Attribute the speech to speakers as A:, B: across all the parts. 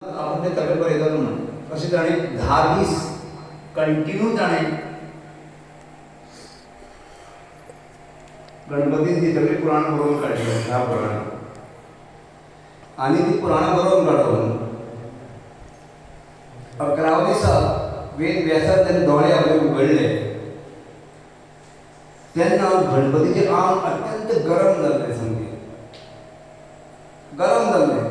A: आपण ते तब्येत येतात म्हणून असे ताणें 10 दीस कंटिन्यू ताणें गणपतीन ती सगळी पुराणां बरोवन काडली 10 पुराणां आनी ती पुराणां बरोवन काडून 11व्या दिसा वेद व्यासान तेन्ना दोळे आपले उगडले तेन्ना गणपतीचें आंग अत्यंत गरम जाल्लें सामकें गरम जाल्लें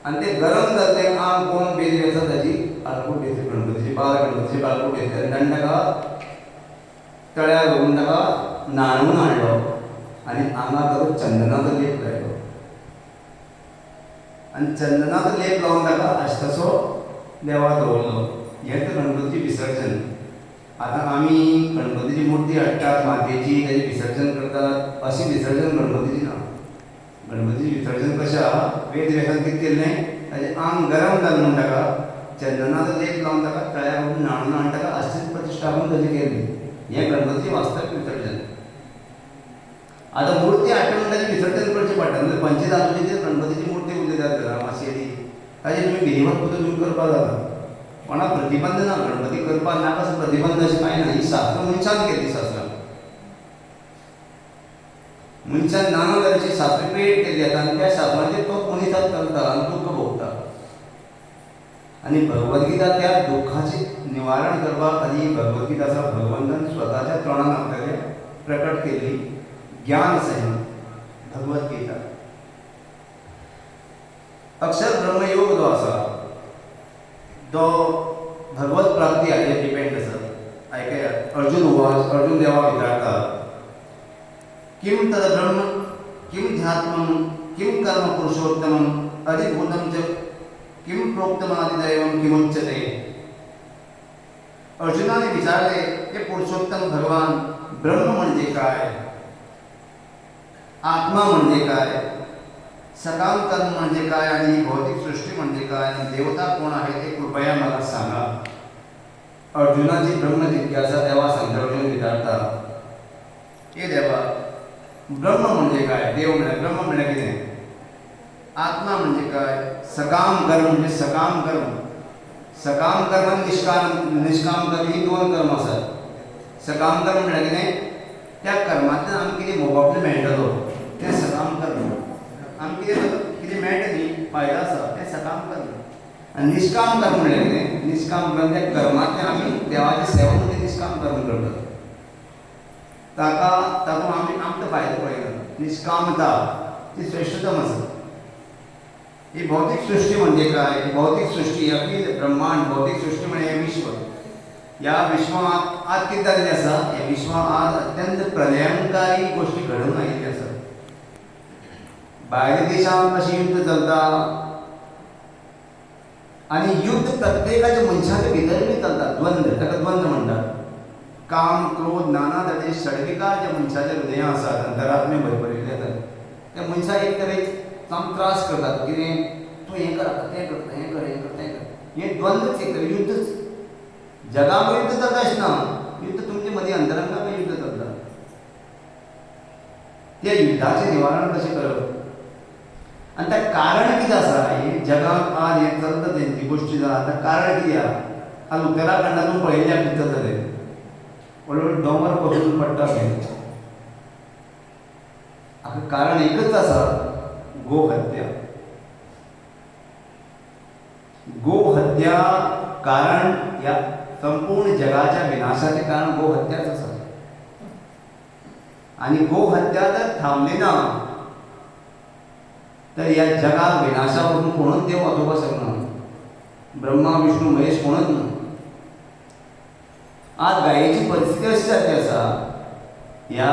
A: आनी तें गरम जाल्लें आंग पळोवन वेद व्यासान ताची आलकूट घेतली गणपतीची गणपतीची आलकूट घेतली आनी ताणें ताका तळ्यार व्हरून ताका न्हाणून हाडलो आनी आंगार ताचो चंदनाचो लेप लायलो आनी चंदनाचो लेप लावन ताका आस्तासो देवाक दवरलो. हें तर गणपतीचें विसर्जन. आतां आमी गणपतीची मुर्ती हाडटात मातयेची ताचें विसर्जन करतात अशी विसर्जन गणपतीची ना. गणपतीचें विसर्जन कशें आहा वेद व्यासान कितें केल्लें ताचें आंग गरम जालें म्हूण ताका चंदनाचो लेप लावन ताका तळ्यार व्हरून न्हाणून हाडून ताका आस्तीक प्रतिश्ठापन ताचें केल्लें. हें गणपतीचें वास्तवीक विसर्जन. आतां मुर्ती हाडटा म्हणून ताचें विसर्जन करचें पडटा. म्हणजे पंचधातूचेर गणपतीची मुर्ती उलयतात घरा मातशें ताजेर तुमी विधिवत पद्दत तुमी करपा जाता. कोणाक प्रतिबंध ना गणपती करपाक नाका असो प्रतिबंध अशें कांय ना. ही शास्त्र मनशान केल्ली शास्त्रां मनशान नाना तरेची शास्त्र क्रिएट केल्ली आसा आनी त्या शास्त्राचेर तो मनिसाक चलता आनी दुख्ख भोगता. आनी भगवद्गीता त्या दुख्खाचें निवारण करपाक आनी भगवद्गीता आसा भगवंतान स्वताच्या तोंडान आपल्याले प्रकट केल्ली ज्ञान संहिता भगवद्गीता. अक्षर ब्रह्मयोग जो आसा तो भगवत प्राप्ती हाचेर डिपेंड आसा. आयकयात अर्जुन देवा विचारता किम तद ब्रह्म किम ध्यात्मम किम कर्म पुरुषोत्तमम अधिभूतं च किम प्रोक्तमादिदैवम किमुच्यते. अर्जुनाने विचारले हे पुरुषोत्तम भगवान ब्रह्म म्हणजे काय, आत्मा म्हणजे काय, सकाम कर्म म्हणजे काय आणि भौतिक सृष्टी म्हणजे काय आणि देवता कोण आहे ते कृपया मला सांगा. अर्जुनाची ब्रह्म जिज्ञासा देवा सांगता. अर्जुन विचारता हे देवा ब्रह्म म्हणजे काय, देव म्हणजे ब्रह्म म्हणजे कितें, आत्मा म्हणजे काय, सकाम कर्म म्हणजे सकाम कर्म. सकाम कर्म निष्काम कर्म ही दोन कर्म आसात. सकाम कर्म म्हणजे कितें त्या कर्मांतल्यान आमकां कितें मोबपणें मेळटलो तें सकाम कर्म. आमकां कितें मेळटा न्ही फायदो आसा तें सकाम कर्म. आनी निष्काम कर्म म्हणजे कितें, निष्काम कर्म त्या कर्मांतल्यान आमी देवाची सेवा म्हणजे निष्काम कर्म करतात. तातूंत आमी आमचो फायदो पळयना. निष्कामता ती श्रेष्ठतम आसा. ही भौतिक सृष्टी म्हणजे काय, भौतिक सृष्टी अखिल ब्रह्मांड भौतिक सृष्टी म्हणजे हे विश्व. ह्या विश्वात आज कितें जाल्लें आसा, ह्या विश्वात आज अत्यंत प्रलयंकारी गोश्टी घडून आयिल्ल्यो आसा. भायल्या देशांत कशें युद्ध चलता आनी युद्ध प्रत्येकाच्या मनशाच्या भितर बी चलता. द्वंद्व ताका द्वंद्व म्हणटात. काम क्रोध नाना तरेचे षडविकार जे मनशाच्या हृदयां आसात अंतरात्मे भरभरिल्ले आसात त्या मनशाक एक तरेक साम त्रास करतात. कितें तूं हें कर तें करता हें कर हें कर तें कर. हें द्वंद्वच एक तरें युद्धच. जगाक युद्ध जाता अशें ना. युद्ध तुमचे मदीं अंतरंगाक युद्ध चलता. त्या युद्धाचें निवारण कशें करप आनी ताका कारण कितें आसा. हे जगाक आज हें चलता तेंची गोश्टी जाता कारण कितें आहा. आज उत्तराखंडांतून पळयल्यार कितें जातलें व्हड व्हड दोंगर कोसळून पडटा खंय. हाका कारण एकच आसा गोहत्या. गोहत्या कारण ह्या संपूर्ण जगाच्या विनाशाचें कारण गोहत्याच आसा. आनी गोहत्या जर थांबली ना तर ह्या जगाक विनाशा वचून कोणूच देव वाचोवपाक शकना. ब्रह्मा विष्णू महेश कोणूच ना. आज गायेची परिस्थिती अशी जाल्ली आसा. ह्या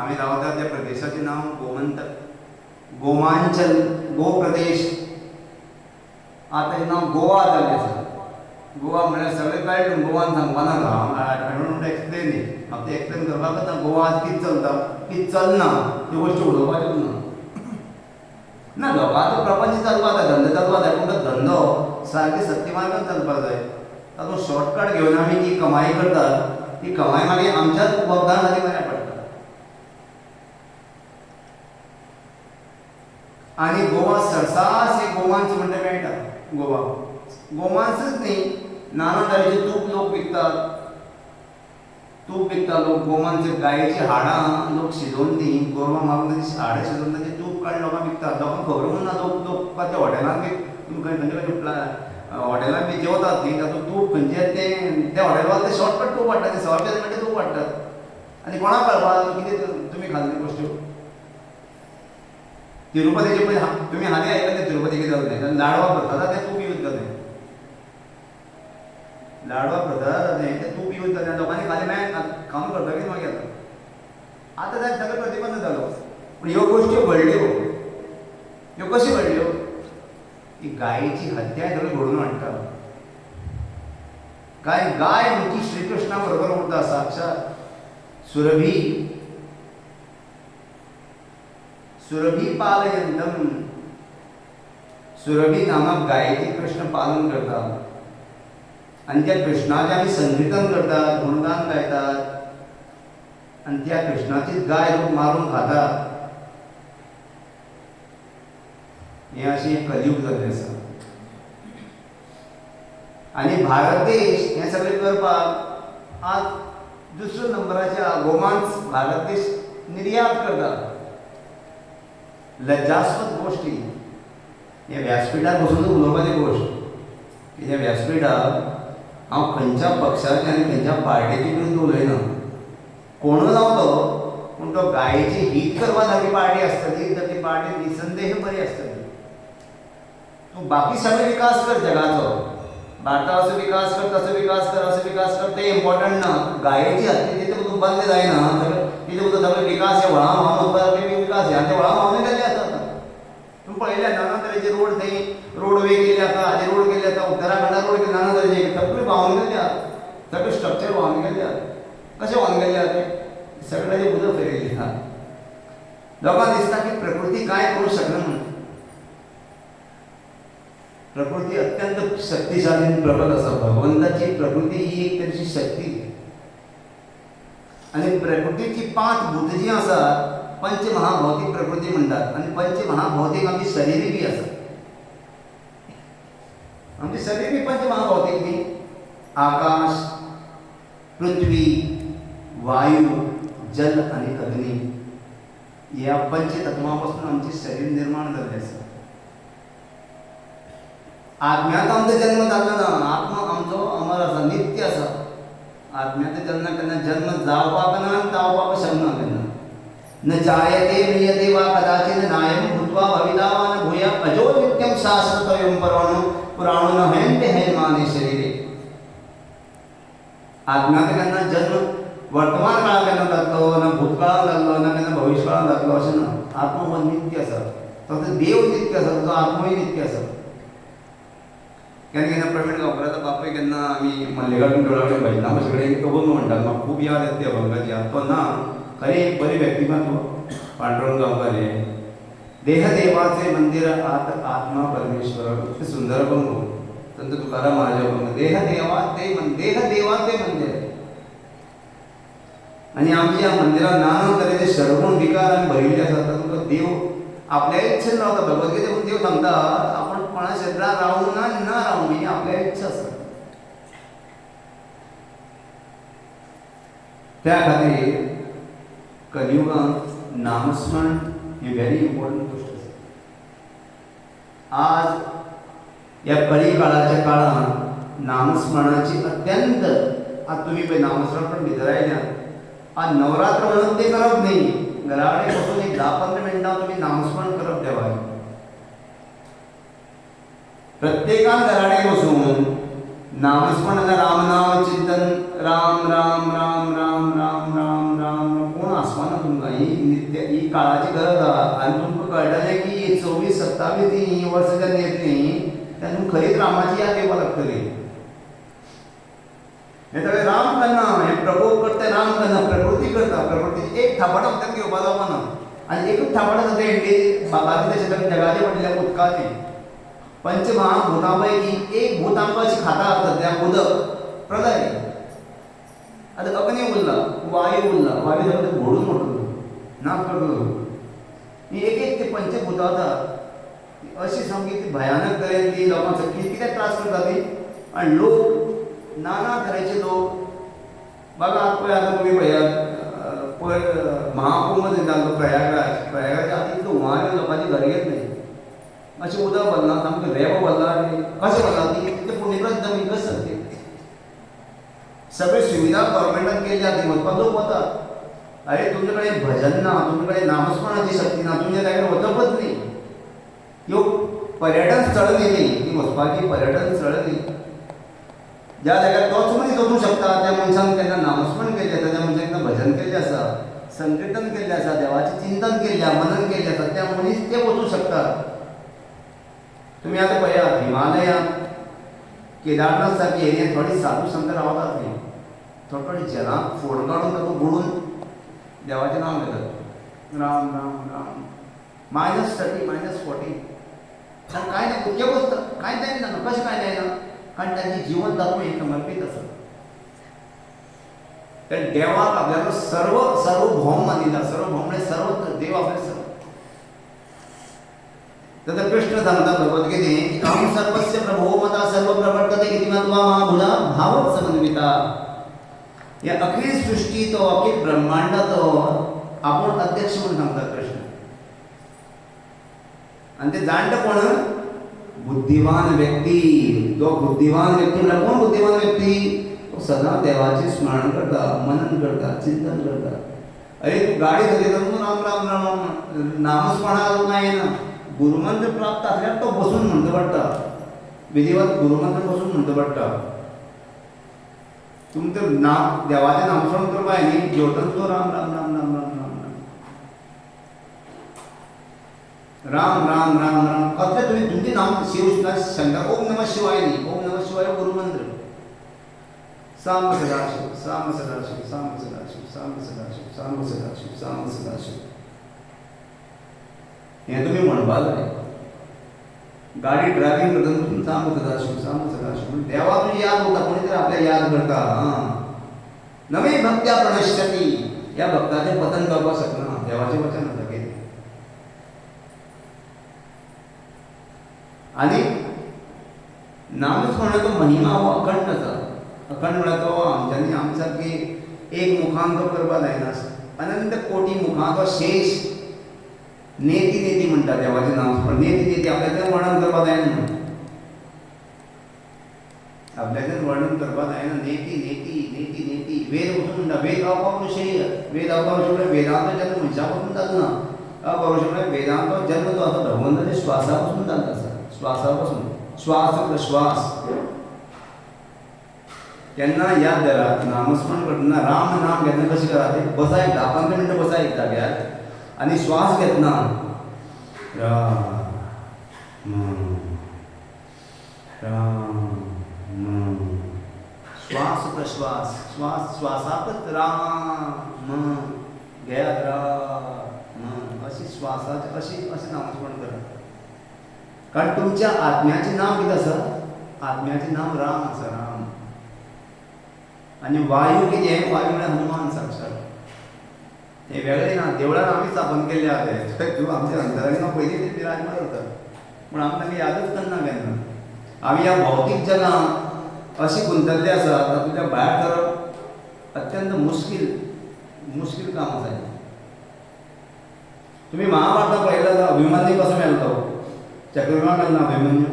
A: आमी रावता त्या प्रदेशाचें नांव गोमंतक गोमांचल गो प्रदेश. आतां हें नांव गोवा जाल्लें आसा. गोवा म्हळ्यार सगळें कळ्ळें गोवान सांगपा नाका. I don't explain it. म्हाका तें एक्सप्लेन करपाक जाता. गोवा आज कितें चलता कितें चलना त्यो गोश्टी उलोवपाच्योच ना. ना लोकांचो प्रपंच चलपाक जाय धंदो चलपाक जाय पूण तो धंदो सारके सत्य मार्गान चलपाक जाय. तातूंत शॉर्टकट घेवन आमी जी कमाई करतात ती कमाई मागीर आमच्याच वखदां खातीर बऱ्या पडटा. आनी गोवा सरसास हे गोमांस म्हणटा मेळटा. गोवा. गोमांसच नाही, नाना तऱ्हेचे तूप लोक विकतात. तूप विकता लोक, गोमांस गायची हाडां लोक शिजोवन ती गोरवां मारून त्याची हाडां शिजोवन ताचें तूप काडून लोकांक विकतात. लोकांक खबर उरना, लोक त्या हॉटेलांत बी तुमी खंयचे खंयचे हॉटेलांत बी जेवतात न्ही, तातूंत तूप खंयचे ते त्या हॉटेलांत ते शॉर्टकट तूप वाडटात, ते 100 रुपया म्हणजे तूप वाडटात. आनी कोणाक कळपाक कितें तुमी खाल्ले गोश्ट्यो. तिरुपतीचे पळय तुमी हालीं आयकलें तें तिरुपती कितें जालें, लाडवा करतात तें तूप यूज जालें. लाडवा करतात तें तूप यूज जालें, लोकांनी खालें मागीर खावन करतकीच मागीर आतां जाय सगळें प्रतिबंध जालो. पूण ह्यो गोश्ट्यो घडल्यो, ह्यो कश्यो घडल्यो, ही गायेची हत्या सगळें घडोवन हाडटा. गाय म्हणची श्रीकृष्णा बरोबर उरता साक्षात. सुरभी पालयंतम, सुरभी नामक गायेची कृष्ण पालन करतात. आणि त्या कृष्णाचे आमी संकीर्तन करतात, गुणगान गायतात. आणि त्या कृष्णाचीच गाय लोक मारून खातात. हे अशी एक कलियुग जाल्लें आसा. आणि भारत देश हे सगळें करपाक आज दुसऱ्या नंबराच्या गोमांस भारत देश निर्यात करता. लज्जास्पद गोष्टी. हे व्यासपीठार बसून उलोवपाची गोश्ट. ह्या व्यासपीठार हांव खंयच्या पक्षाचे आनी खंयच्या पार्टीचे विरुद्ध उलयना. कोणूय जावं तो, पूण तो गायेची हीत करपा सारकी पार्टी आसतली तर ती पार्टी निसंदेह बरी आसतली. तूं बाकी सगळे विकास कर जगाचो, भारताचो विकास कर, तसो विकास कर, असो विकास कर, ते इम्पॉर्टंट ना. गायेची हत्या तिथे उदक बंद जायना, तिथे उदक सगळे विकास हे व्हळां व्हांवन विकास हे आनी ते व्हळां व्हांवन गेल्ले आसा. तुम्ही पळयल्या नाना तरेचे रोड थंय रोडवे केल्ले आसा, हाजे रोड केल्ले आसा, उत्तराखंडात रोड केल्ले, नाना तरेचे सगळे व्हांवन गेल्ले आसा, सगळे स्ट्रक्चर व्हांवन गेल्ले आसा. कशें व्हांवन गेल्ले आसा ते सगळ्याचे उदक फेरयल्लें आसा. लोकांक दिसता की प्रकृती कांय करूं शकना म्हणून. प्रकृती अत्यंत शक्तिशाली आणि प्रबल आसा. भगवंताची प्रकृती ही एक तरेची शक्ती. आणि प्रकृतीची 5 भूत जी आसात पंचमहाभौतिक प्रकृती म्हणटात. आणि पंचमहाभौतिक आमची शरीर बी आसा. आमचे शरीर बी पंचमहाभौतिक न्ही. आकाश, पृथ्वी, वायू, जल आणि अग्नी या पंचतत्वापासून आमचे शरीर निर्माण जाल्लें आसा. आत्म्यात आमचो जन्म जाल्लो ना. आत्मा आमचो अमर आसा, नित्य आसा. आत्म्याचो जन्म केन्ना जन्म जावपाक ना, जावपाक शकना केन्ना. न जायते म्रियते वा कदाचित् नायं भूत्वा भविता वा न भूयात् अजो नित्यं शाश्वतोऽयं पुराणो न हयन्ते हयमाने शरीरे. आत्म्याचो केन्ना जन्म वर्तमान काळांत केन्ना जातलो ना, भूतकाळांत जातलो ना, केन्ना भविष्यकाळांत जातलो अशें ना. आत्मा हो नित्य आसा. तसो देव नित्य आसा, तसो आत्मूय नित्य आसा. केन्ना केन्ना प्रवीण गांवकाराचो बापूय केन्ना आमी मल्लिकार्जून देवळा कडेन भजनां अशे कडेन अभंग म्हणटात. म्हाका खूब याद येता त्या अभंगाची. आतां तो ना, खरें एक बरें व्यक्तिमत्व पांडुरंग गांवकार हे. देह देवाचे मंदिर आत आत्मा परमेश्वर. सुंदर अभंग. संत तुकाराम महाराज अभंग. देह देवाचे मंदिर. आणि आमच्या मंदिरात नाना तरेचे शरगुण विकार आमी भरिल्ले आसात. तातूंत देव आपल्या इच्छेन रावता. भगवद्गीतेतून देव सांगता आपण कोणा शरीरात रावूं ना रावूं ही आपल्या इच्छा आसा. त्या खातीर कलियुगांत नामस्मरण ही व्हेरी इम्पॉर्टंट गोष्ट आसा. आज या कळी काळाच्या काळात नामस्मरणाची अत्यंत, आज तुम्ही पळय नामस्मरण पण भितर आयल्या. आज नवरात्र म्हणून ते करप न्ही. घरा कडेन बसून एक 10-15 मिनटां तुम्ही नामस्मरण करप देवाचें. प्रत्येकान घरा कडेन बसून नामस्मरण, रामनाम चिंतन, राम राम राम राम राम राम राम कोण आसपाना तुमकां. ही नित्य ही काळाची गरज आसा. आनी तुमकां कळटलें की 24-27 ही वर्सां जेन्ना येतलीं तेन्ना तुमकां खरीच रामाची याद येवपाक लागतली. हे सगळें राम करना, हे प्रभू करता राम करना, प्रकृती करता. प्रकृतीची एक थापटां उदक घेवपाक जावपाना. आनी एकूच थापट आसा तें इंडियेचे बाकी देशाचे जगाचे पडलेल्या उदकाचें. पंचमहाभूतां पैकी एक भूत आमकां अशी खाता सद्याक उदक, प्रलय. आतां अग्नी उरला, वायू उरला. वायू सगळें घोडून उडटलो, नाश करतलो. ही एक ते पंचभूतां आसात. अशी सामकी ती भयानक तरेन ती लोकांक कितें त्रास करता ती आनी लोक नाना तरेचे लोक बघा आता तुम्ही पळयात महाकुंभ जालो प्रयागराज आतां इतलो हुंवार लोकांची घरां घेत नाही अशें उदक भरना सामकें रेबो भरला आनी कशें भरला ती ते पुणेकच जमीन कशें सारकी सगळी सुविधा गव्हर्मेंटान केल्या ती वचपाक लोक वतात अरे तुमचे कडेन भजन ना तुमचे कडेन नामस्मरणाची शक्ती ना तुमच्या जाग्यार वचपच न्ही ह्यो पर्यटन स्थळ न्ही ती वचपाची पर्यटन स्थळ न्ही ज्या जाग्यार तोच मनीस वचूंक शकता त्या मनशान केन्ना नामस्मरण केलें आसा त्या मनशान केन्ना भजन केल्लें आसा संकीर्तन केल्लें आसा देवाचें चिंतन केल्लें मनन केल्लें आसा त्या मनीस ते वचूंक शकतात तुमी आतां पळयात हिमालयांत केदारनाथ सारकी एरियांत थोडी साधू संत रावतात न्ही थोडे जलांक फोड काडून ताका बुडून देवाचें नांव घेतात राम राम राम -30 -40 कांय ना भुरगे बसता कांय जायना कशें कांय जायना कारण त्यांचे जीवन तातूंत एक समर्पीत आसा त्या देवाक आपल्यालो सर्वभौम मानिला सर्वभौम म्हणजे सर्वत्र देव आपले सर्व तत्र कृष्ण सांगता भगवद्गीतेंत अहं सर्वस्य प्रभो मता सर्व प्रवर्तते इति मत्वा महाभुजा भावत समन्विता या अखिल सृष्टी तो अखिल ब्रह्मांड तो आपण अध्यक्ष म्हणून सांगता कृष्ण आणि ते जाणटे कोण बुद्धिमान व्यक्ती जो बुद्धिमान व्यक्ती म्हणजे कोण बुद्धिमान व्यक्ती तो सदा देवाचे स्मरण करता मनन करता चिंतन करता अरे तू गाडी चलयता तूं राम राम राम नामस्मरणाक येना गुरुमंत्र प्राप्त असल्यार तो बसून म्हणचो पडटा विधिवत गुरुमंत्र बसून म्हणचो पडटा तुमचें नाम देवाचें नामस्मरण करपा न्ही जेवतना तो राम राम राम राम राम राम राम राम राम राम कसलें तुमी तुमचें नाम शिव शंकर ओम नमः शिवाय न्ही ओम नमः शिवाय गुरुमंत्र साम सदाशिव साम सदाशिव साम सदाशिव साम सदाशिव साम सदाशिव साम सदाशिव हें तुमी म्हणपा जाय गाडी ड्रायव्हिंग करतना तुमी साम सदाशिव देवा तुजी याद उरता कोणी तरी आपल्या याद करता नवी भक्त्या प्रणश्यती ह्या भक्ताचें पतन जावपाक शकना देवाचें वचन आसा कितें आनी नामस्मरणाचो महिमा हो अखंड आसा अखंड म्हळ्यार तो आमच्यांनी आमचे सारकी एक मुखान तो करपा जायना अनंत कोटी मुखांचो शेष नेती नेती म्हणटा देवाचें नामस्मरण नेती नेती आपल्याचें वर्णन करपा जायना म्हणून आपल्याचें वर्णन करपा जायना नेती नेती नेती नेती वेद वचून म्हणटा वेद अपौरुषेय वेद अपौरुषेय वेदांचो जन्म मनशा पासून जालो ना अपौरुषेय वेदांचो जन्म जो आसा भगवंताच्या श्वासा पासून जाल्लो आसा श्वासापासून श्वास प्रश्वास केन्ना याद धरात नामस्मरण करतना राम नाम घेतना कशें करा ते बसा एक 10-15 मिनटां बसा एक जाग्यार आनी श्वास घेतना श्वास प्रश्वास श्वास श्वासाकच राम घेयात राम अशी श्वासाचे अशें नामस्मरण करा कारण तुमच्या आत्म्याचें नांव कितें आसा आत्म्याचें नांव राम आसा राम आनी वायू कितें वायू म्हळ्यार हनुमान साक्षात हे वेगळें ना देवळान आमी स्थापन केल्ले आहा ते तूं आमच्या अंतरांगां पयलीं ते विराजमान जाता पूण आमी तांकां यादच करना केन्ना आमी ह्या भौतीक जगांत अशी गुंतल्ले आसा तातूंतल्या भायर सरप अत्यंत मुश्कील काम आसा तुमी महाभारतांत पळयला जाल्यार अभिमन्यू कसो मेळटा चक्रव्यूहान मेळना अभिमन्यू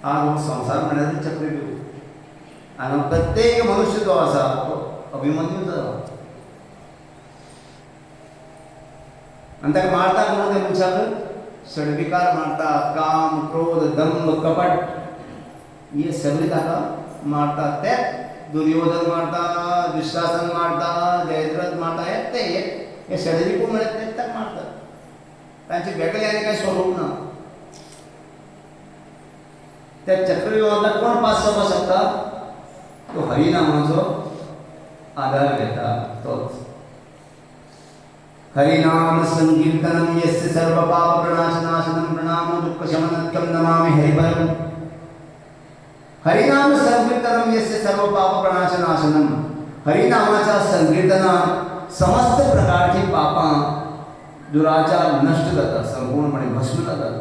A: आज हो संवसार म्हणल्यार चक्रव्यूह आनी प्रत्येक मनुश्य जो आसा तो अभिमन्यूच आसा आनी ताका मारता कोण त्या मनशाक षडविकार मारता काम क्रोध दंभ कपट हे सगळे ताका मारता तेच दुर्योधन मारता दुशासन मारता जयद्रथ मारता हे षडविकूळ म्हळ्यार तेच ताका मारता तांचे वेगळे आनी कांय स्वरूप ना त्या चक्रव्यूहांतल्यान कोण पास जावपाक शकता तो हरिनामाचो आधार घेता तोच हरिनाम संकीर्तनम यस्य सर्व पाप प्रणाशनाशनम प्रणामो दुःख शमनत्वं नमामि हरिपरम हरिनाम संकीर्तनम यस्य सर्व पाप प्रणाशनाशनम हरिनामाच्या संकीर्तनात समस्त प्रकारची पापां दुराचार नष्ट जातात, संपूर्णपणे भस्म जातात.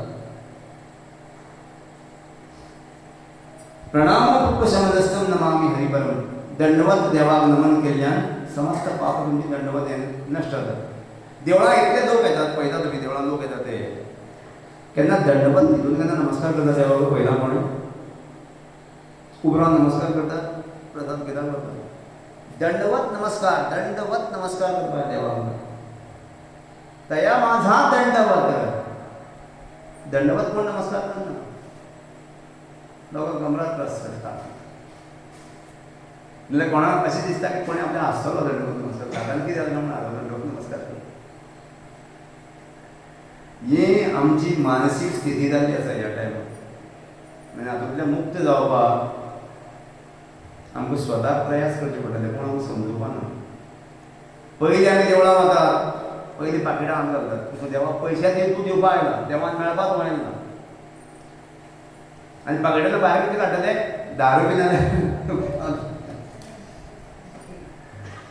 A: प्रणाम पुष्पशमदस्तम नमामि हरिपरम. दंडवत देवाक नमन केल्यान समस्त पाप तुमची दंडवत नष्ट जातात. देवळा इतले लोक येतात, पळयता तुम्ही देवळात लोक येतात ते केन्ना दंडवत न्हिदून केन्ना नमस्कार करतात देवाक पळयला म्हणून उपरांत नमस्कार करतात, प्रसाद घेतात करतात. दंडवत नमस्कार करतात देवाक. तया माझा दंडवत. दंडवत कोण नमस्कार करना, लोक गमरात त्रास करतात. म्हणजे कोणाक अशें दिसता की कोणी आपल्या हांसतलो दंडवत नमस्कार कारण कितें जालें म्हणून दंडवत नमस्कार करता. ही आमची मानसीक स्थिती जाल्ली आसा ह्या टायमार. म्हणजे हातूंतल्यान मुक्त जावपाक आमकां स्वताक प्रयास करचे पडटले, पूण आमकां समजुपा ना. पयलीं आमी देवळां वतात, पयलीं पाकिटां आमकां घालतात, तूं देवाक पयशे तूं दिवपा आयला, देवान मेळपाक आयला ना. आनी पाकिटांतल्यान भायर कितें काडटले, 10 रुपया नाल्यार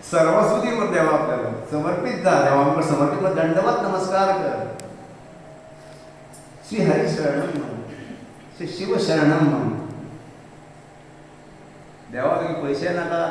A: सर्वस्व दी मग देवा आपल्याला समर्पित जा. देवा समर्पित मग दंडवत नमस्कार कर. श्री हरी शरणम म्हण, श्री शिव शरणम म्हण. देवा तुमी पयशे नाका,